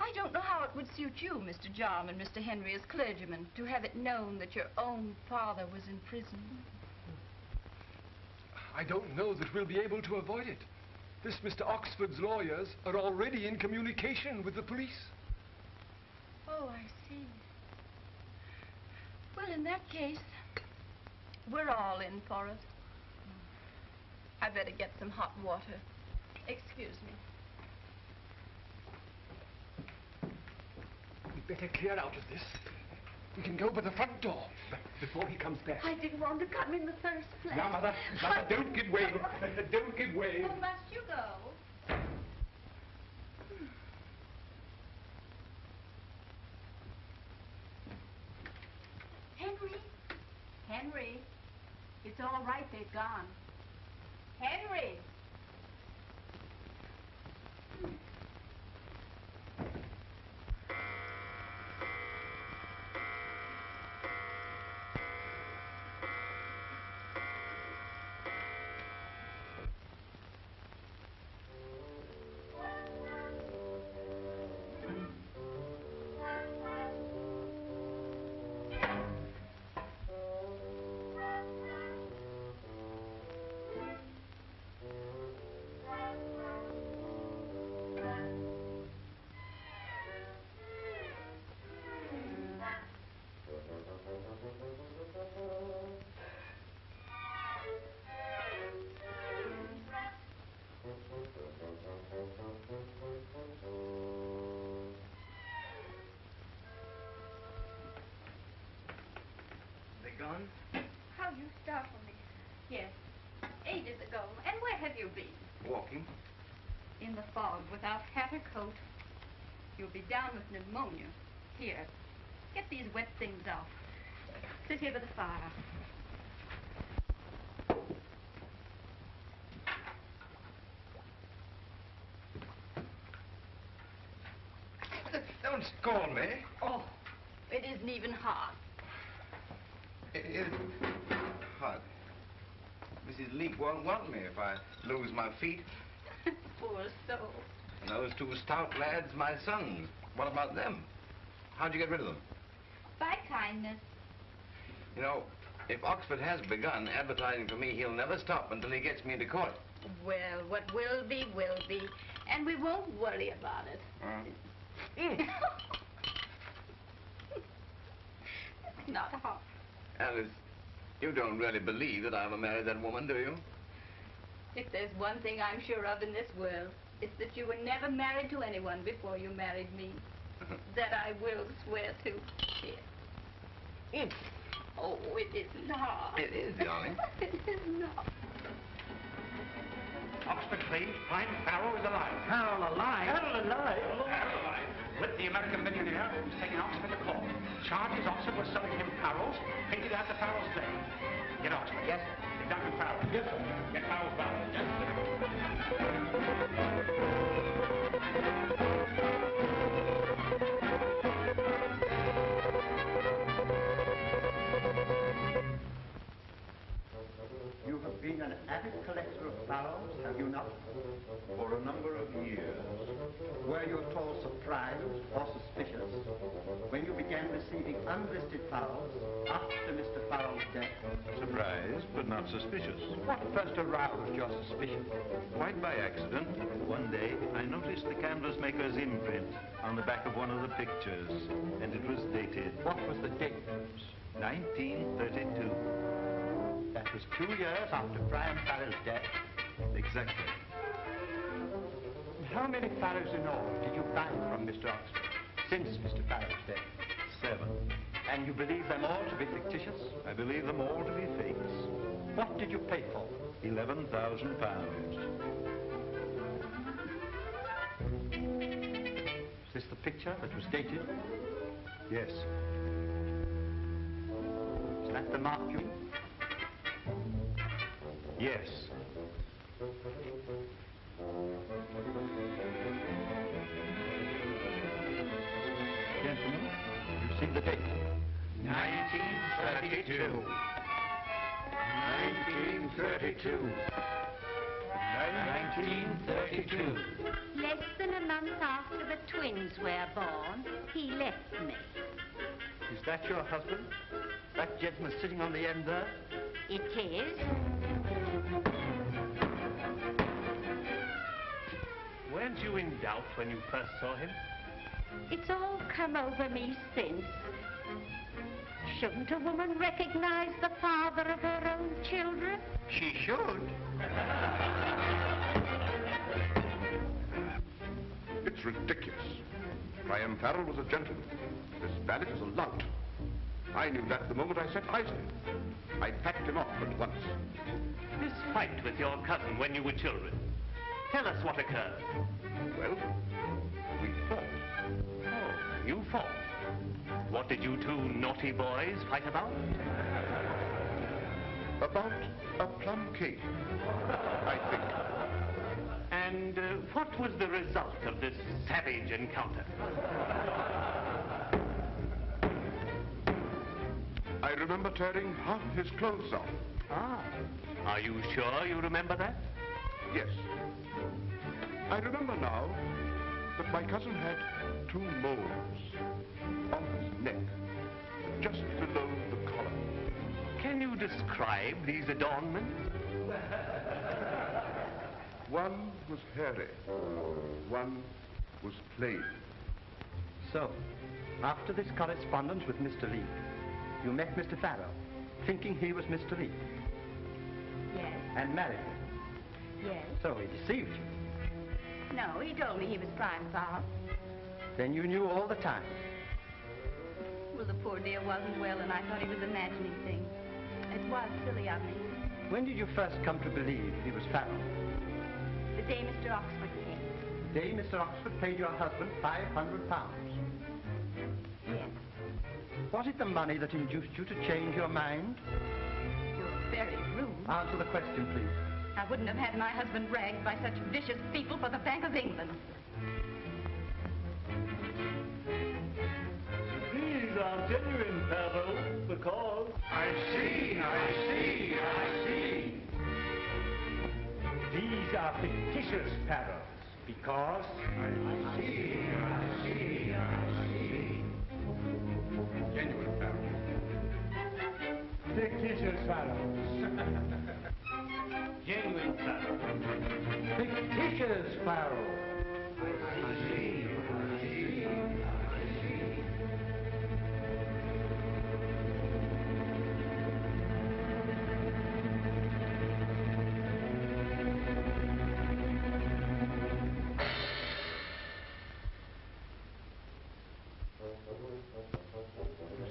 I don't know how it would suit you, Mr. Jarm and Mr. Henry, as clergymen, to have it known that your own father was in prison. I don't know that we'll be able to avoid it. This Mr. Oxford's lawyers are already in communication with the police. Oh, I see. Well, in that case, we're all in for it. I better get some hot water. Excuse me. We'd better clear out of this. We can go by the front door, but before he comes back. I didn't want to come in the first place. Now, Mother, don't give way. Don't give way. Oh, must you go? Henry? Henry? It's all right, they've gone. Henry! Gone? How you startle me. Yes, ages ago. And where have you been? Walking. In the fog, without hat or coat. You'll be down with pneumonia. Here, get these wet things off. Sit here by the fire. Don't scold me. Oh, it isn't even hot. It is hard. Mrs. Leake won't want me if I lose my feet. Poor soul. And those two stout lads, my sons. What about them? How'd you get rid of them? by kindness. You know, if Oxford has begun advertising for me, he'll never stop until he gets me into court. Well, what will be, and we won't worry about it. It's not hard. Alice, you don't really believe that I'll marry that woman, do you? If there's one thing I'm sure of in this world, it's that you were never married to anyone before you married me. That I will swear to. Here. Oh, it isn't hard. It is, darling. It is not. Oxford claims Prime Farrell is alive. Farrell alive? Farrell alive? Farrell alive. With the American millionaire who's taking Oxford to court. Charges Oxford was selling him Farrells, painted after Farrell's name. Get Oxford. Yes, sir. Get Duncan Farrell. Yes, sir. Get Farrell's ballot. Yes, sir. You have been an avid collector of Farrells, have you not? For a number of years. Were you at all surprised or suspicious when you began receiving unlisted Farrells after Mr. Farrell's death? Surprised, but not suspicious. What first aroused your suspicion? Quite by accident, one day I noticed the canvas maker's imprint on the back of one of the pictures, and it was dated. What was the date? 1932. That was 2 years after Brian Farrell's death. Exactly. How many Farrells in all did you buy from Mr. Oxford since Mr. Farrell's death? 7. And you believe them all to be fictitious? I believe them all to be fakes. What did you pay for? £11,000. Is this the picture that was dated? Yes. Is that the mark you? Yes. Gentlemen, you see the date. 1932. 1932. 1932. Less than a month after the twins were born, he left me. Is that your husband? That gentleman sitting on the end there? It is. Weren't you in doubt when you first saw him? It's all come over me since. Shouldn't a woman recognize the father of her own children? She should. It's ridiculous. Priam Farrell was a gentleman. This valet was a lout. I knew that the moment I set eyes on him. I packed him off at once. This fight with your cousin when you were children. Tell us what occurred. Well, we fought. Oh, you fought. What did you two naughty boys fight about? About a plum cake, I think. And what was the result of this savage encounter? I remember tearing half his clothes off. Ah. Are you sure you remember that? Yes. I remember now that my cousin had 2 moles on his neck, just below the collar. Can you describe these adornments? One was hairy, one was plain. So, after this correspondence with Mr. Lee, you met Mr. Farrell, thinking he was Mr. Lee, Yes. and married him. Yes. So he deceived you. No, he told me he was Prime Farrell. Then you knew all the time. Well, the poor dear wasn't well, and I thought he was imagining things. It was silly of me. When did you first come to believe he was Farrell? The day Mr. Oxford came. The day Mr. Oxford paid your husband £500. Yes. Was it the money that induced you to change your mind? You're very rude. Answer the question, please. I wouldn't have had my husband ragged by such vicious people for the Bank of England. These are genuine Farrell, because... I see. These are fictitious Farrells, because... I see. Genuine Fictitious pharaohs. Genuine pharaohs. Fictitious pharaohs. I see.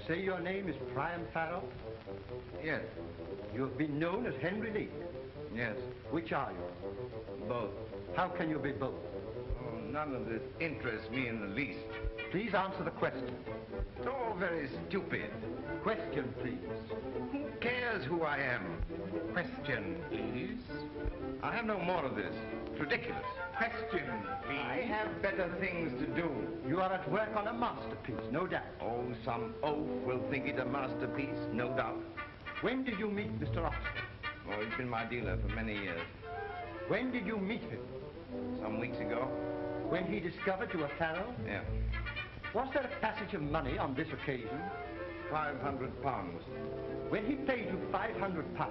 Say your name is Priam Farrell? Yes. You have been known as Henry Lee? Yes. Which are you? Both. How can you be both? Oh, none of this interests me in the least. Please answer the question. It's all very stupid. Question, please. Who cares who I am? Question, please. I have no more of this. It's ridiculous. Question, please. I have better things to do. You are at work on a masterpiece, no doubt. Oh, some oaf will think it a masterpiece, no doubt. When did you meet Mr. Oxford? Oh, he's been my dealer for many years. When did you meet him? Some weeks ago. When he discovered you were Farrell? Yeah. Was there a passage of money on this occasion? £500. When he paid you £500,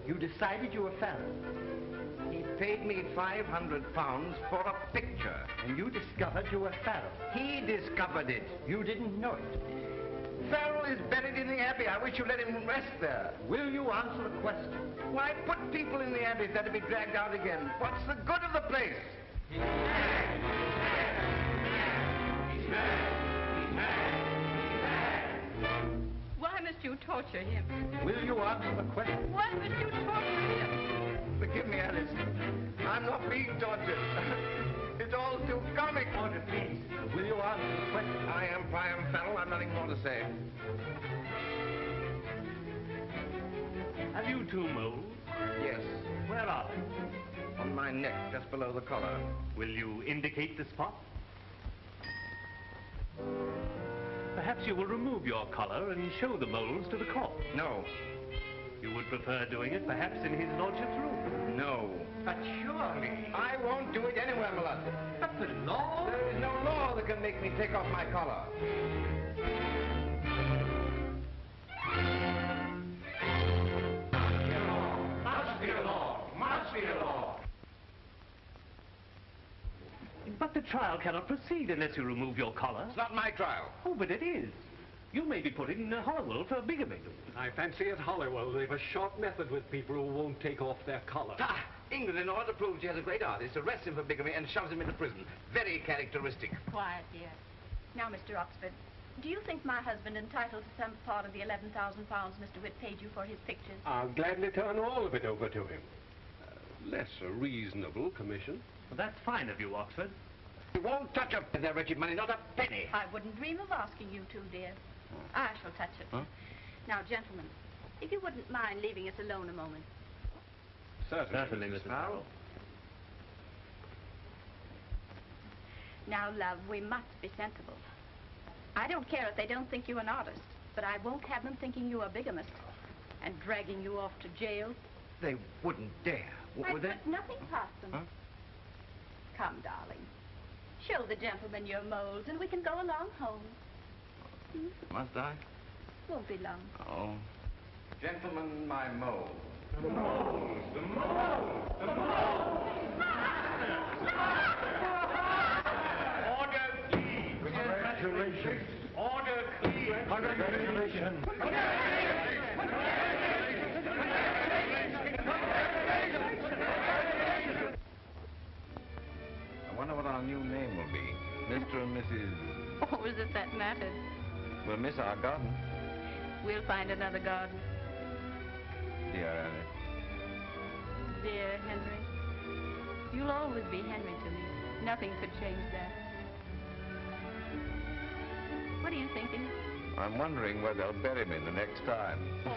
you decided you were Farrell. He paid me £500 for a picture. And you discovered you were Farrell. He discovered it. You didn't know it. Farrell is buried in the Abbey. I wish you'd let him rest there. Will you answer the question? Why put people in the Abbey if they're to be dragged out again? What's the good of the place? He's mad. He's mad. He's mad. Why must you torture him? Will you answer the question? Why must you torture him? Forgive me, Alice. I'm not being tortured. It's all too comic. Order, please. Will you answer the question? I am Priam Farrell. I've nothing more to say. Have you two moles? Yes. Where are they? On my neck, just below the collar. Will you indicate the spot? Perhaps you will remove your collar and show the moles to the court. No. You would prefer doing it perhaps in his lordship's room? No. But surely. I won't do it anywhere, my lord. But the law? There is no law that can make me take off my collar. Must be a law. Must be a law. But the trial cannot proceed unless you remove your collar. It's not my trial. Oh, but it is. You may be put in Holywell for bigamy. I fancy at Holywell they've a short method with people who won't take off their collar. Ah, England, in order to prove she has a great artist, arrests him for bigamy and shoves him into prison. Very characteristic. Quiet, dear. Now, Mr. Oxford, do you think my husband entitled to some part of the £11,000 Mr. Witt paid you for his pictures? I'll gladly turn all of it over to him. Less a reasonable commission. Well, that's fine of you, Oxford. You won't touch their wretched money, not a penny. I wouldn't dream of asking you to, dear. I shall touch it. Huh? Now, gentlemen, if you wouldn't mind leaving us alone a moment. Certainly, Mrs. Farrell. Now, love, we must be sensible. I don't care if they don't think you an artist, but I won't have them thinking you a bigamist and dragging you off to jail. They wouldn't dare. I Would they? put nothing past them. Huh? Come, darling. Show the gentleman your moles, and we can go along home. Must I? Won't be long. Oh. Gentlemen, my mole. The moles! The moles! The moles! Order, please! Congratulations. Order, please! Congratulations. I wonder what our new name will be. Mr. and Mrs. Oh, as if that mattered. We'll miss our garden. We'll find another garden. Dear Alice. Dear Henry, you'll always be Henry to me. Nothing could change that. What are you thinking? I'm wondering where they'll bury me the next time. Oh.